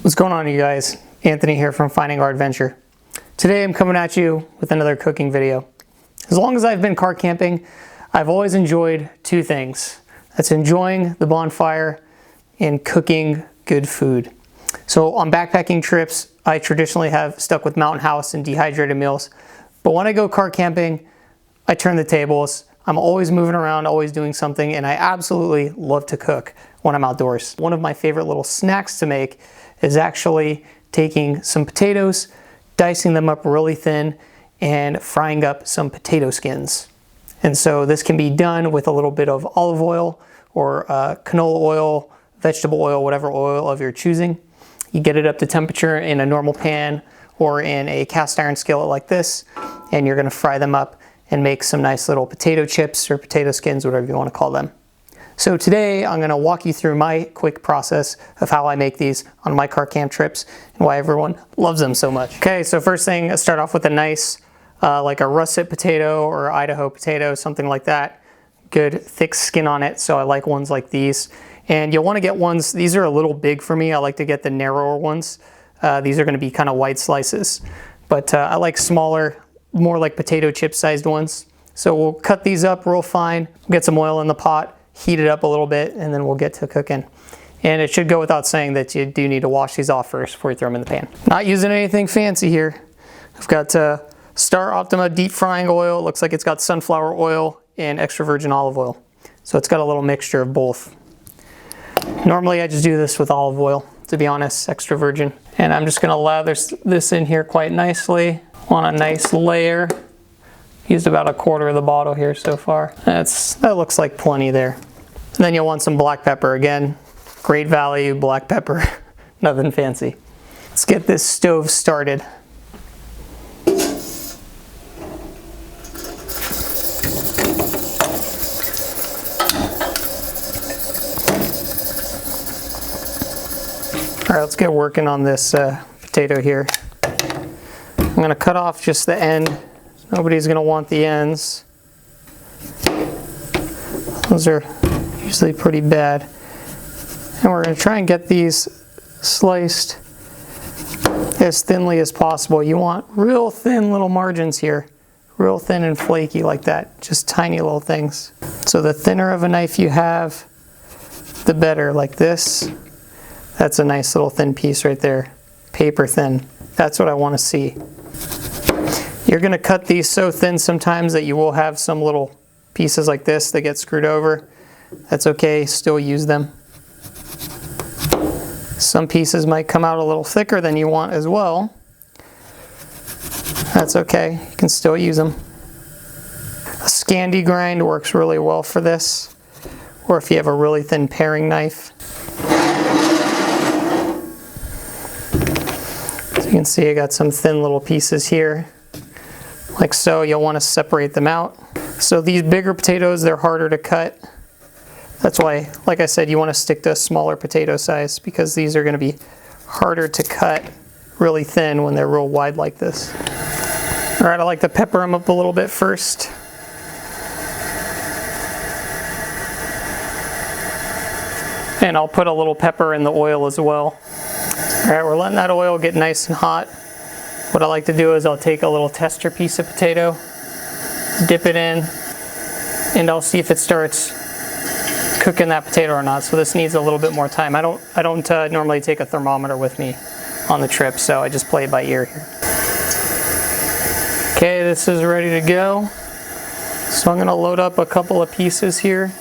What's going on, you guys? Anthony here from Finding Our Adventure. Today I'm coming at you with another cooking video. As long as I've been car camping, I've always enjoyed two things. That's enjoying the bonfire and cooking good food. So on backpacking trips, I traditionally have stuck with Mountain House and dehydrated meals. But when I go car camping, I turn the tables. I'm always moving around, always doing something, and I absolutely love to cook when I'm outdoors. One of my favorite little snacks to make is actually taking some potatoes, dicing them up really thin, and frying up some potato skins. And so this can be done with a little bit of olive oil or canola oil, vegetable oil, whatever oil of your choosing. You get it up to temperature in a normal pan or in a cast iron skillet like this, and you're gonna fry them up and make some nice little potato chips or potato skins, whatever you wanna call them. So today I'm gonna walk you through my quick process of how I make these on my car camp trips and why everyone loves them so much. Okay, so first thing, I start off with a nice, like a russet potato or Idaho potato, something like that. Good thick skin on it, so I like ones like these. And you'll wanna get ones, these are a little big for me. I like to get the narrower ones. These are gonna be kind of wide slices. But I like smaller, more like potato chip sized ones. So we'll cut these up real fine, get some oil in the pot, heat it up a little bit, and then we'll get to cooking. And it should go without saying that you do need to wash these off first before you throw them in the pan. Not using anything fancy here. I've got Star Optima deep frying oil. It looks like it's got sunflower oil and extra virgin olive oil. So it's got a little mixture of both. Normally I just do this with olive oil, to be honest, extra virgin. And I'm just gonna lather this in here quite nicely on a nice layer. Used about a quarter of the bottle here so far. That looks like plenty there. And then you'll want some black pepper. Again, great value black pepper, nothing fancy. Let's get this stove started. All right, let's get working on this potato here. I'm gonna cut off just the end. Nobody's gonna want the ends. Those are usually pretty bad. And we're gonna try and get these sliced as thinly as possible. You want real thin little margins here. Real thin and flaky like that. Just tiny little things. So the thinner of a knife you have, the better. Like this. That's a nice little thin piece right there. Paper thin. That's what I wanna see. You're gonna cut these so thin sometimes that you will have some little pieces like this that get screwed over. That's okay, still use them. Some pieces might come out a little thicker than you want as well. That's okay, you can still use them. A Scandi grind works really well for this, or if you have a really thin paring knife. So you can see I got some thin little pieces here. Like so, you'll want to separate them out. So these bigger potatoes, they're harder to cut. That's why, like I said, you want to stick to a smaller potato size because these are going to be harder to cut really thin when they're real wide like this. All right, I like to pepper them up a little bit first. And I'll put a little pepper in the oil as well. All right, we're letting that oil get nice and hot. What I like to do is I'll take a little tester piece of potato, dip it in, and I'll see if it starts cooking that potato or not. So this needs a little bit more time. I don't normally take a thermometer with me on the trip, so I just play it by ear here. Okay, this is ready to go. So I'm gonna load up a couple of pieces here.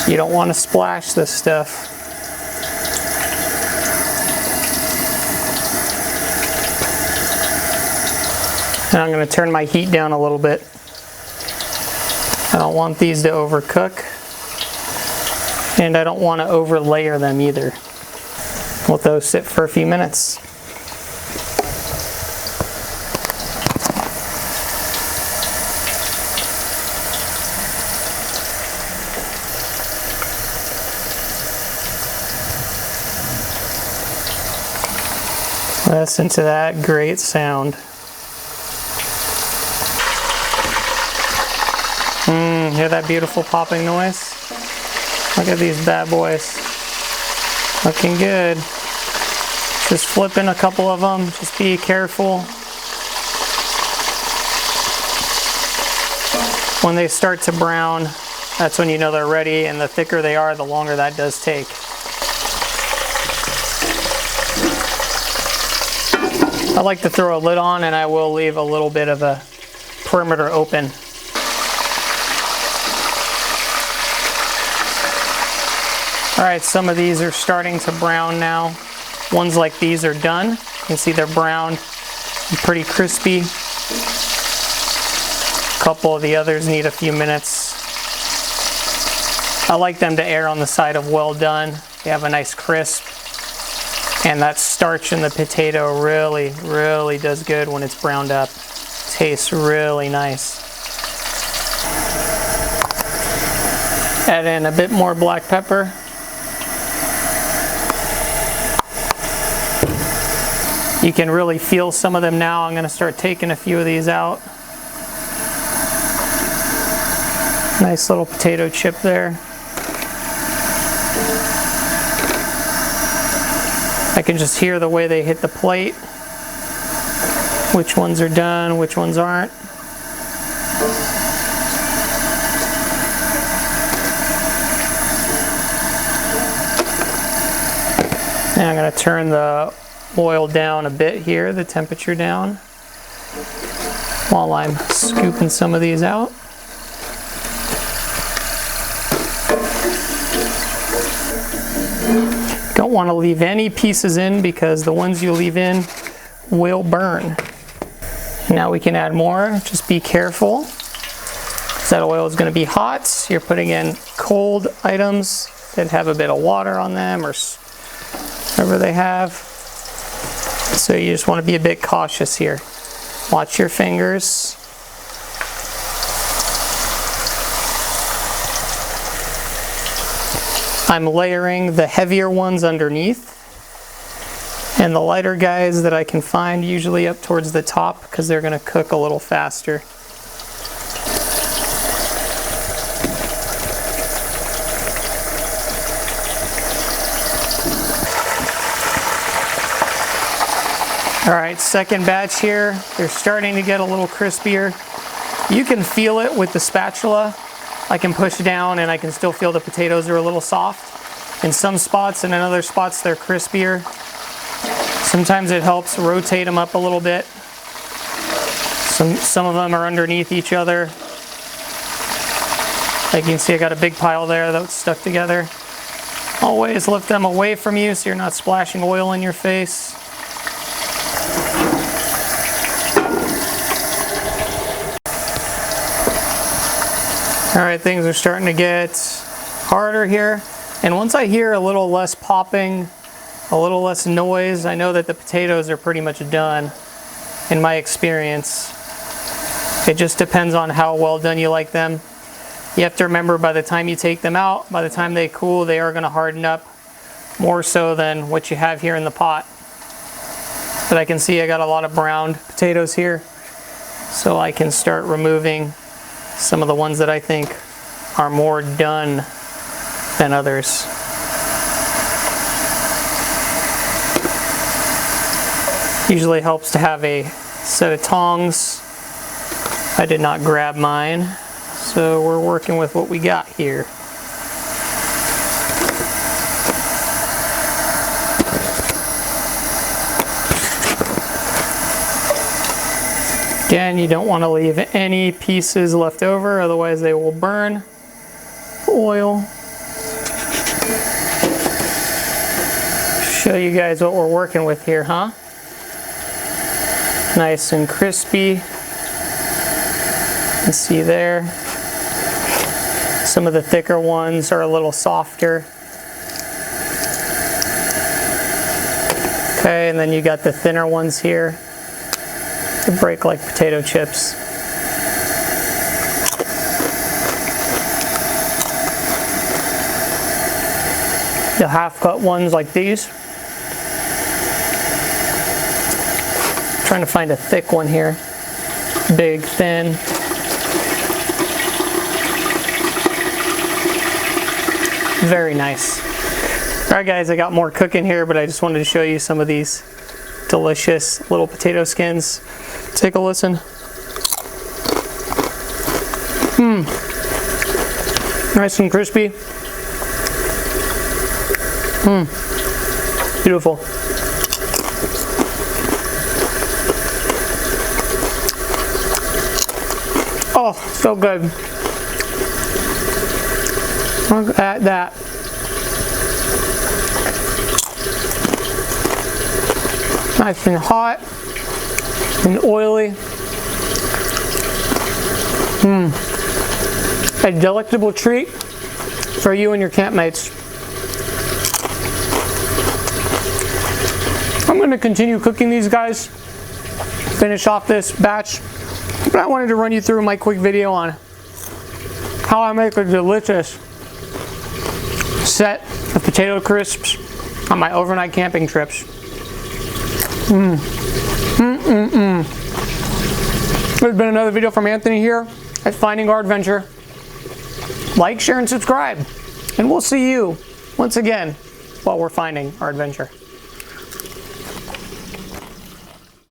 You don't want to splash this stuff. And I'm going to turn my heat down a little bit. I don't want these to overcook. And I don't want to over layer them either. Let those sit for a few minutes. Listen to that great sound. Hear that beautiful popping noise? Look at these bad boys. Looking good. Just flipping a couple of them. Just be careful. When they start to brown, that's when you know they're ready, and the thicker they are, the longer that does take. I like to throw a lid on, and I will leave a little bit of a perimeter open. Alright, some of these are starting to brown now. Ones like these are done. You can see they're brown and pretty crispy. A couple of the others need a few minutes. I like them to err on the side of well done. They have a nice crisp. And that starch in the potato really does good when it's browned up. Tastes really nice. Add in a bit more black pepper. You can really feel some of them now. I'm going to start taking a few of these out. Nice little potato chip there. I can just hear the way they hit the plate. Which ones are done, which ones aren't. And I'm going to turn the oil down a bit here, the temperature down, while I'm scooping some of these out. Don't want to leave any pieces in because the ones you leave in will burn. Now we can add more. Just be careful. That oil is going to be hot. You're putting in cold items that have a bit of water on them or whatever they have. So you just want to be a bit cautious here. Watch your fingers. I'm layering the heavier ones underneath and the lighter guys that I can find usually up towards the top because they're going to cook a little faster. Alright, second batch here. They're starting to get a little crispier. You can feel it with the spatula. I can push down and I can still feel the potatoes are a little soft. In some spots and in other spots they're crispier. Sometimes it helps rotate them up a little bit. Some of them are underneath each other. Like you can see I got a big pile there that's stuck together. Always lift them away from you so you're not splashing oil in your face. Alright, things are starting to get harder here. And once I hear a little less popping, a little less noise, I know that the potatoes are pretty much done, in my experience. It just depends on how well done you like them. You have to remember by the time you take them out, by the time they cool, they are going to harden up more so than what you have here in the pot. But I can see I got a lot of browned potatoes here, so I can start removing some of the ones that I think are more done than others. Usually helps to have a set of tongs. I did not grab mine, so we're working with what we got here. Again, you don't want to leave any pieces left over, otherwise they will burn. Oil. Show you guys what we're working with here, huh? Nice and crispy. You can see there. Some of the thicker ones are a little softer. Okay, and then you got the thinner ones here. They break like potato chips. The half-cut ones like these. Trying to find a thick one here. Big, thin. Very nice. All right guys, I got more cooking here, but I just wanted to show you some of these delicious little potato skins. Take a listen. Nice and crispy. Beautiful. Oh, so good. Look at that. Nice and hot and oily. A delectable treat for you and your campmates. I'm going to continue cooking these guys, finish off this batch, but I wanted to run you through my quick video on how I make a delicious set of potato crisps on my overnight camping trips. There's been another video from Anthony here at Finding Our Adventure. Like, share, and subscribe. And we'll see you once again while we're finding our adventure.